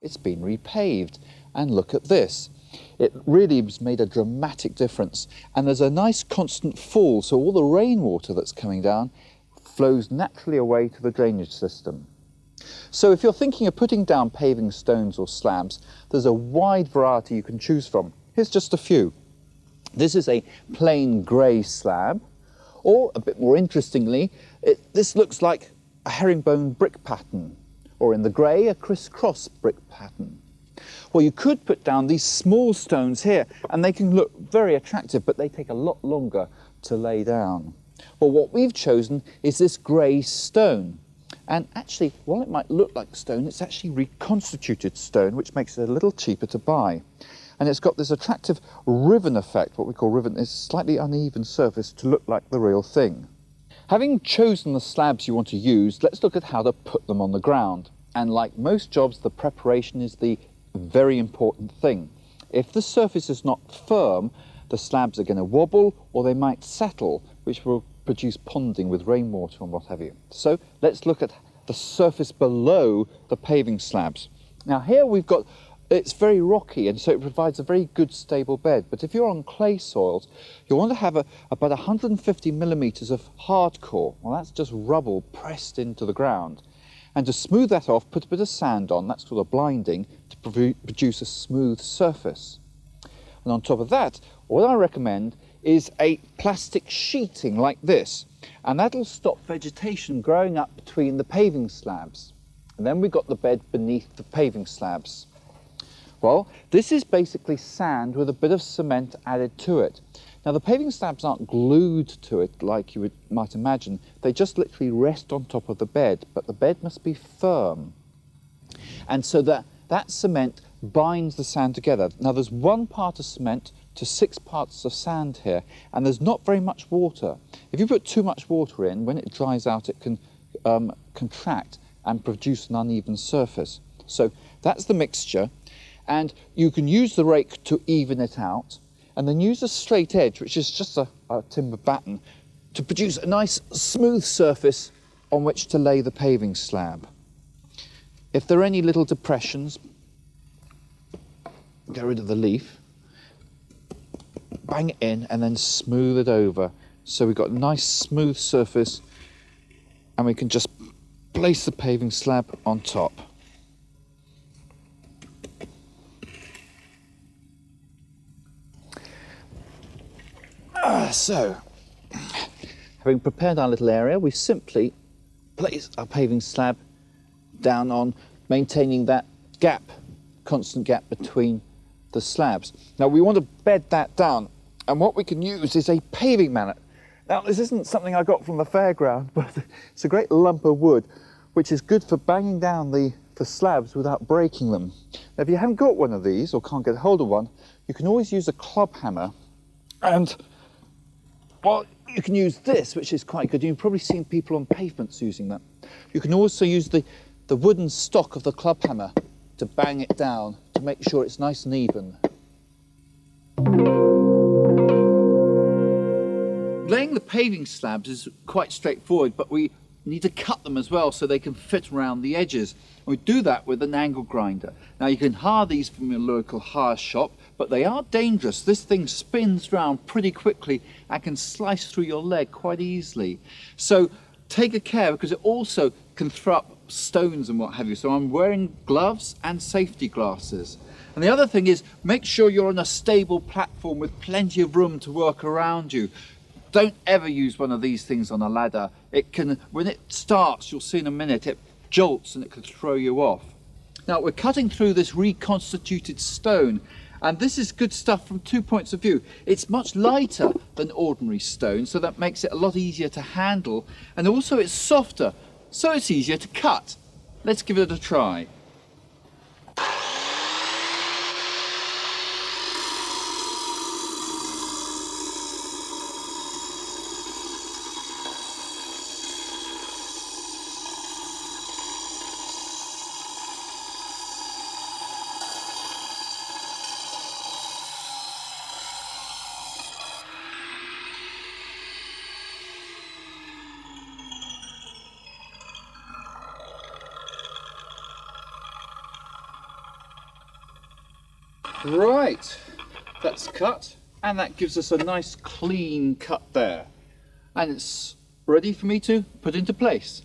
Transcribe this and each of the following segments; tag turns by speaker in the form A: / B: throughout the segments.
A: it's been repaved. And look at this. It really has made a dramatic difference. And there's a nice constant fall, so all the rainwater that's coming down flows naturally away to the drainage system. So if you're thinking of putting down paving stones or slabs, there's a wide variety you can choose from. Here's just a few. This is a plain grey slab, or a bit more interestingly, this looks like a herringbone brick pattern, or in the grey, a crisscross brick pattern. Well, you could put down these small stones here, and they can look very attractive, but they take a lot longer to lay down. Well, what we've chosen is this grey stone. And actually, while it might look like stone, it's actually reconstituted stone, which makes it a little cheaper to buy. And it's got this attractive ribbon effect, what we call ribbon, is slightly uneven surface to look like the real thing. Having chosen the slabs you want to use, let's look at how to put them on the ground. And like most jobs, the preparation is the very important thing. If the surface is not firm, the slabs are going to wobble or they might settle, which will produce ponding with rainwater and what have you. So let's look at the surface below the paving slabs. Now here we've got, it's very rocky and so it provides a very good stable bed, but if you're on clay soils, you want to have about 150 millimetres of hardcore. Well, that's just rubble pressed into the ground. And to smooth that off, put a bit of sand on, that's called a blinding, to produce a smooth surface. And on top of that, what I recommend is a plastic sheeting like this, and that'll stop vegetation growing up between the paving slabs. And then we've got the bed beneath the paving slabs. Well, this is basically sand with a bit of cement added to it. Now the paving slabs aren't glued to it like you might imagine, they just literally rest on top of the bed, but the bed must be firm. And so that cement binds the sand together. Now there's 1 part of cement to 6 parts of sand here, and there's not very much water. If you put too much water in, when it dries out it can contract and produce an uneven surface. So that's the mixture, and you can use the rake to even it out, and then use a straight edge, which is just a timber batten, to produce a nice smooth surface on which to lay the paving slab. If there are any little depressions, get rid of the leaf, bang it in and then smooth it over. So we've got a nice smooth surface and we can just place the paving slab on top. So, having prepared our little area, we simply place our paving slab down on, maintaining that gap, constant gap between the slabs. Now we want to bed that down, and what we can use is a paving mallet. Now this isn't something I got from the fairground, but it's a great lump of wood which is good for banging down the slabs without breaking them. Now if you haven't got one of these or can't get hold of one, you can always use a club hammer, and well, you can use this, which is quite good. You've probably seen people on pavements using that. You can also use the wooden stock of the club hammer to bang it down to make sure it's nice and even. Laying the paving slabs is quite straightforward, but we need to cut them as well so they can fit around the edges. We do that with an angle grinder. Now you can hire these from your local hire shop, but they are dangerous. This thing spins round pretty quickly and can slice through your leg quite easily. So take a care, because it also can throw up stones and what have you. So I'm wearing gloves and safety glasses. And the other thing is, make sure you're on a stable platform with plenty of room to work around you. Don't ever use one of these things on a ladder. It can, when it starts, you'll see in a minute, it jolts and it could throw you off. Now we're cutting through this reconstituted stone, and this is good stuff from 2 points of view. It's much lighter than ordinary stone, so that makes it a lot easier to handle, and also it's softer, so it's easier to cut. Let's give it a try. Right, that's cut, and that gives us a nice clean cut there. And it's ready for me to put into place.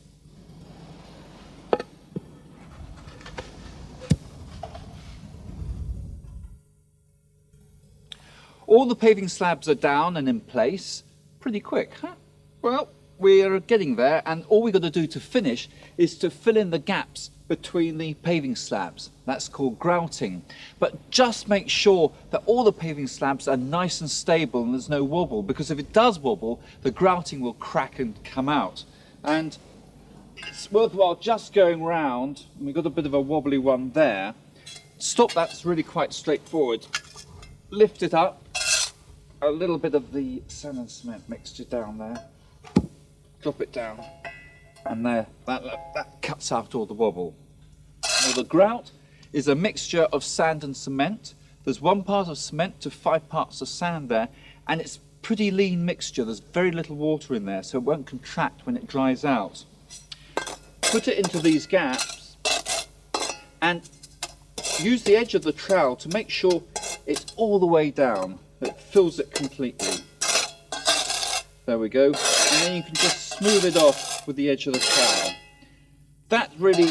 A: All the paving slabs are down and in place. Pretty quick, huh? Well, we're getting there, and all we've got to do to finish is to fill in the gaps between the paving slabs. That's called grouting. But just make sure that all the paving slabs are nice and stable and there's no wobble, because if it does wobble, the grouting will crack and come out. And it's worthwhile just going round, and we've got a bit of a wobbly one there. Stop, that's really quite straightforward. Lift it up, a little bit of the sand and cement mixture down there. Drop it down, and there, that cuts out all the wobble. Now the grout is a mixture of sand and cement. There's 1 part of cement to 5 parts of sand there, and it's pretty lean mixture. There's very little water in there, so it won't contract when it dries out. Put it into these gaps, and use the edge of the trowel to make sure it's all the way down. It fills it completely. There we go. And then you can just smooth it off with the edge of the trowel. That really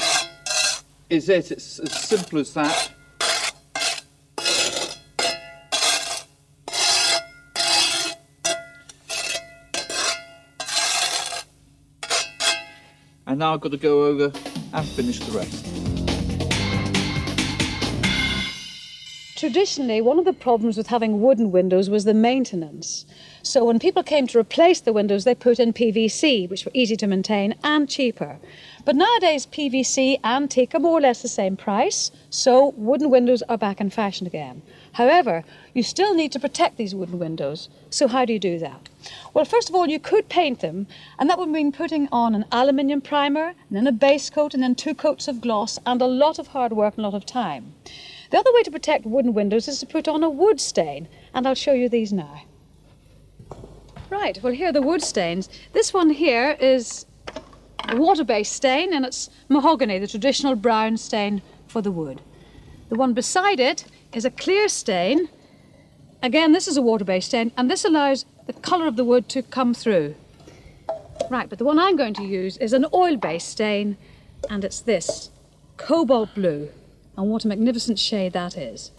A: is it. It's as simple as that. And now I've got to go over and finish the rest.
B: Traditionally, one of the problems with having wooden windows was the maintenance. So when people came to replace the windows, they put in PVC, which were easy to maintain and cheaper. But nowadays, PVC and teak are more or less the same price, so wooden windows are back in fashion again. However, you still need to protect these wooden windows. So how do you do that? Well, first of all, you could paint them, and that would mean putting on an aluminium primer, and then a base coat, and then 2 coats of gloss, and a lot of hard work and a lot of time. The other way to protect wooden windows is to put on a wood stain, and I'll show you these now. Right, well, here are the wood stains. This one here is a water-based stain, and it's mahogany, the traditional brown stain for the wood. The one beside it is a clear stain. Again, this is a water-based stain, and this allows the colour of the wood to come through. Right, but the one I'm going to use is an oil-based stain, and it's this, cobalt blue. And what a magnificent shade that is.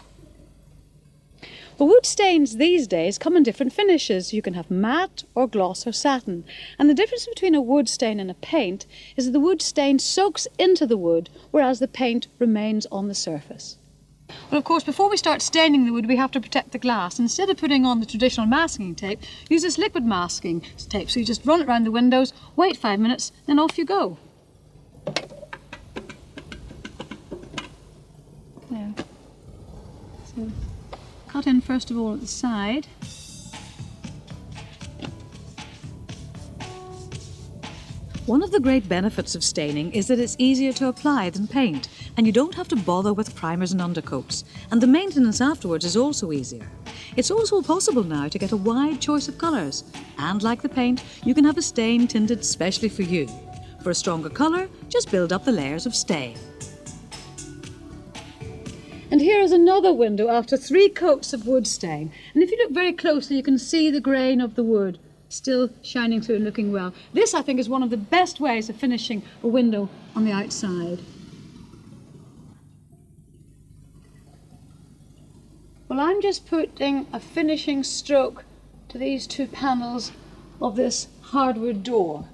B: Well, wood stains these days come in different finishes. You can have matte or gloss or satin. And the difference between a wood stain and a paint is that the wood stain soaks into the wood, whereas the paint remains on the surface. Well, of course, before we start staining the wood, we have to protect the glass. Instead of putting on the traditional masking tape, use this liquid masking tape. So you just run it around the windows, wait 5 minutes, then off you go. There. So cut in first of all at the side. One of the great benefits of staining is that it's easier to apply than paint, and you don't have to bother with primers and undercoats, and the maintenance afterwards is also easier. It's also possible now to get a wide choice of colours, and like the paint, you can have a stain tinted specially for you. For a stronger colour, just build up the layers of stain. And here is another window after 3 coats of wood stain. And if you look very closely, you can see the grain of the wood still shining through and looking well. This, I think, is one of the best ways of finishing a window on the outside. Well, I'm just putting a finishing stroke to these 2 panels of this hardwood door.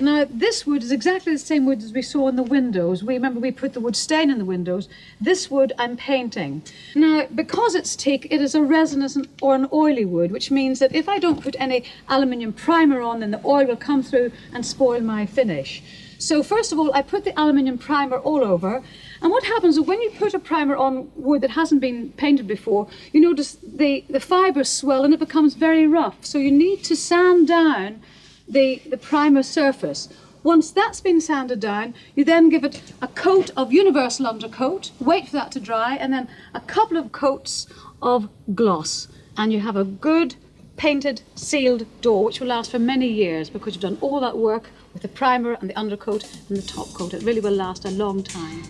B: Now, this wood is exactly the same wood as we saw in the windows. Remember, we put the wood stain in the windows. This wood I'm painting. Now, because it's teak, it is a resinous or an oily wood, which means that if I don't put any aluminium primer on, then the oil will come through and spoil my finish. So first of all, I put the aluminium primer all over. And what happens is when you put a primer on wood that hasn't been painted before, you notice the fibres swell and it becomes very rough. So you need to sand down the primer surface. Once that's been sanded down, you then give it a coat of universal undercoat, wait for that to dry, and then a couple of coats of gloss. And you have a good painted, sealed door, which will last for many years because you've done all that work with the primer and the undercoat and the top coat. It really will last a long time.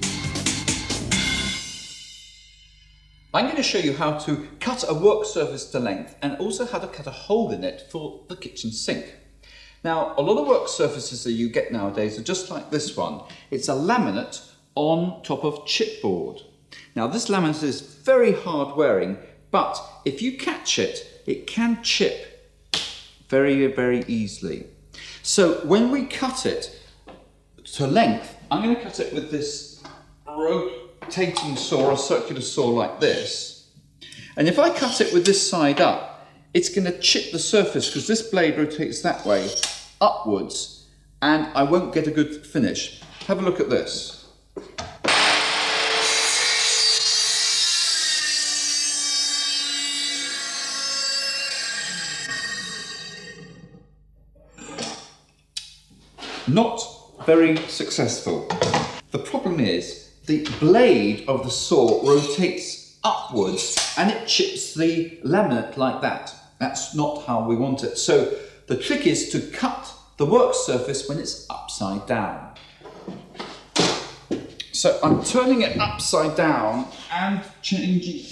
A: I'm going to show you how to cut a work surface to length and also how to cut a hole in it for the kitchen sink. Now, a lot of work surfaces that you get nowadays are just like this one. It's a laminate on top of chipboard. Now, this laminate is very hard wearing, but if you catch it, it can chip very, very easily. So when we cut it to length, I'm going to cut it with this rotating saw, a circular saw like this. And if I cut it with this side up, it's going to chip the surface because this blade rotates that way, upwards, and I won't get a good finish. Have a look at this. Not very successful. The problem is the blade of the saw rotates upwards and it chips the laminate like that. That's not how we want it. So the trick is to cut the work surface when it's upside down. So I'm turning it upside down and changing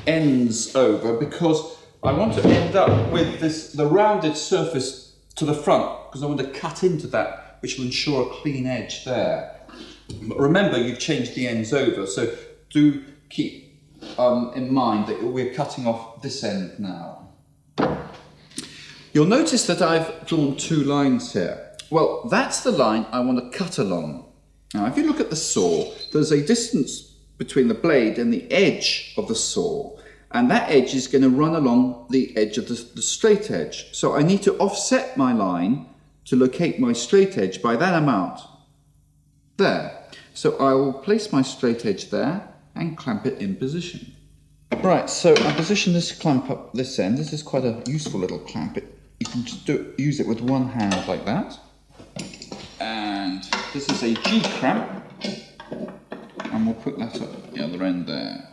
A: ends over because I want to end up with the rounded surface to the front because I want to cut into that, which will ensure a clean edge there. But remember, you've changed the ends over, so do keep in mind that we're cutting off this end now. You'll notice that I've drawn two lines here. Well, that's the line I want to cut along. Now, if you look at the saw, there's a distance between the blade and the edge of the saw. And that edge is going to run along the edge of the straight edge. So I need to offset my line to locate my straight edge by that amount. There. So I will place my straight edge there and clamp it in position. Right, so I position this clamp up this end. This is quite a useful little clamp. You can just use it with one hand like that. And this is a G clamp. And we'll put that up the other end there.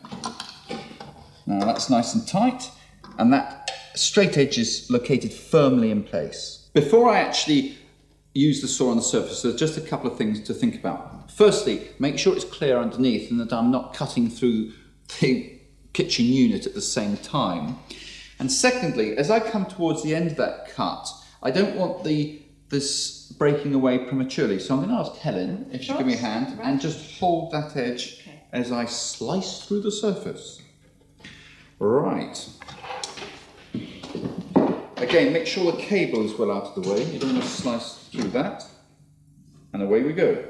A: Now that's nice and tight, and that straight edge is located firmly in place. Before I actually use the saw on the surface, there's just a couple of things to think about. Firstly, make sure it's clear underneath and that I'm not cutting through the kitchen unit at the same time. And secondly, as I come towards the end of that cut, I don't want this breaking away prematurely. So I'm going to ask Helen if she'll give me a hand and just hold that edge as I slice through the surface. Right. Again, make sure the cable is well out of the way. You don't want to slice through that. And away we go.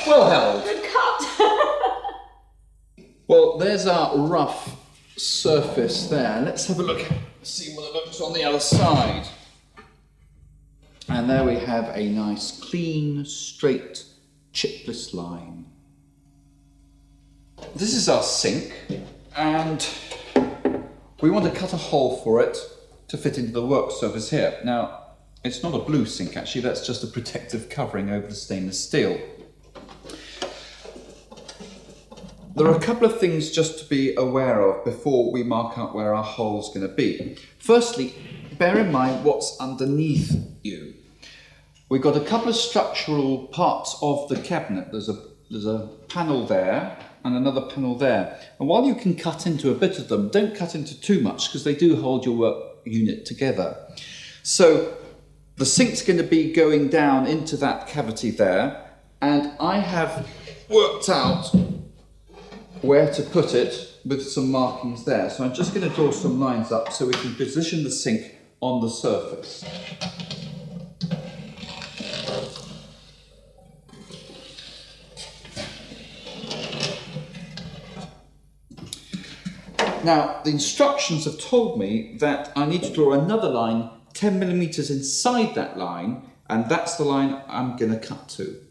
A: Well held.
B: Good cut.
A: Well, there's our rough surface there. Let's have a look, see what it looks on the other side. And there we have a nice, clean, straight, chipless line. This is our sink, and we want to cut a hole for it to fit into the work surface here. Now, it's not a blue sink actually, that's just a protective covering over the stainless steel. There are a couple of things just to be aware of before we mark out where our hole's going to be. Firstly, bear in mind what's underneath you. We've got a couple of structural parts of the cabinet. There's a panel there and another panel there. And while you can cut into a bit of them, don't cut into too much because they do hold your work unit together. So the sink's going to be going down into that cavity there, and I have worked out where to put it with some markings there. So I'm just going to draw some lines up so we can position the sink on the surface. Now, the instructions have told me that I need to draw another line 10 millimeters inside that line, and that's the line I'm going to cut to.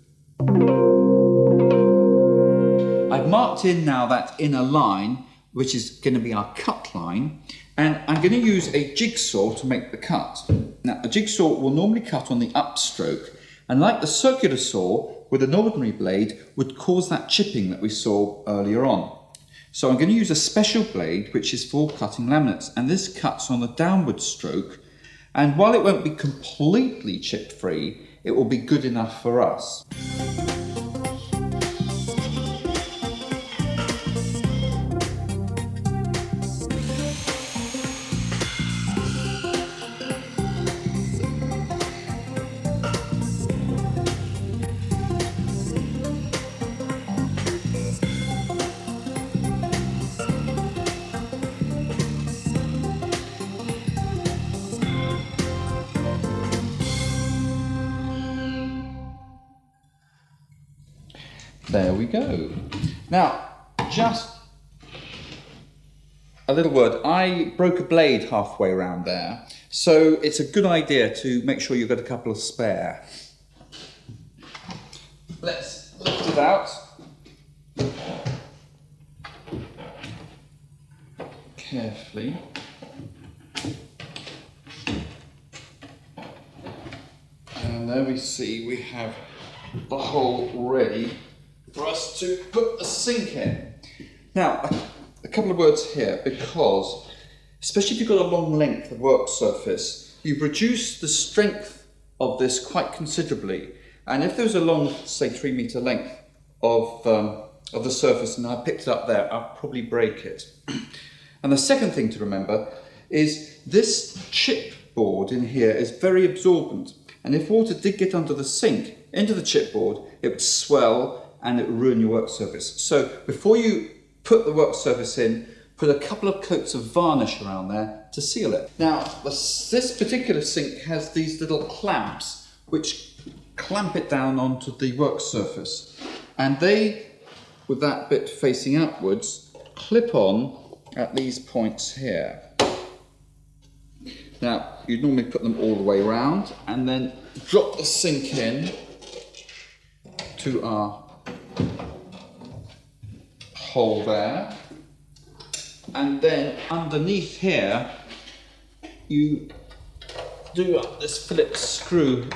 A: I've marked in now that inner line, which is going to be our cut line, and I'm going to use a jigsaw to make the cut. Now, a jigsaw will normally cut on the upstroke, and like the circular saw, with an ordinary blade would cause that chipping that we saw earlier on. So I'm going to use a special blade which is for cutting laminates, and this cuts on a downward stroke, and while it won't be completely chip free, it will be good enough for us. There we go. Now, just a little word. I broke a blade halfway around there, so it's a good idea to make sure you've got a couple of spare. Let's lift it out. Carefully. And there we see we have the hole ready for us to put the sink in. Now, a couple of words here, because especially if you've got a long length of work surface, you've reduced the strength of this quite considerably. And if there was a long, say 3 metre length of the surface and I picked it up there, I'll probably break it. And the second thing to remember is this chipboard in here is very absorbent. And if water did get under the sink, into the chipboard, it would swell and it would ruin your work surface. So before you put the work surface in, put a couple of coats of varnish around there to seal it. Now, this particular sink has these little clamps which clamp it down onto the work surface. And they, with that bit facing outwards, clip on at these points here. Now, you'd normally put them all the way around and then drop the sink in to our hole there, and then underneath here you do up this Phillips screw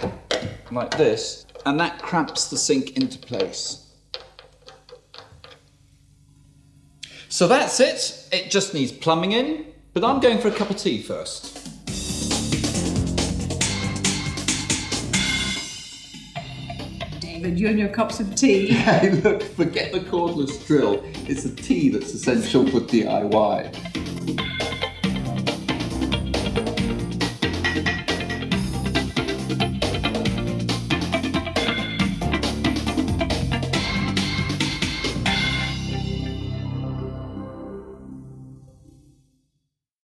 A: like this, and that cramps the sink into place. So that's it. It just needs plumbing in, but I'm going for a cup of tea first.
B: David, you and your cups of tea.
A: Hey, look, forget the cordless drill. It's the tea that's essential for DIY.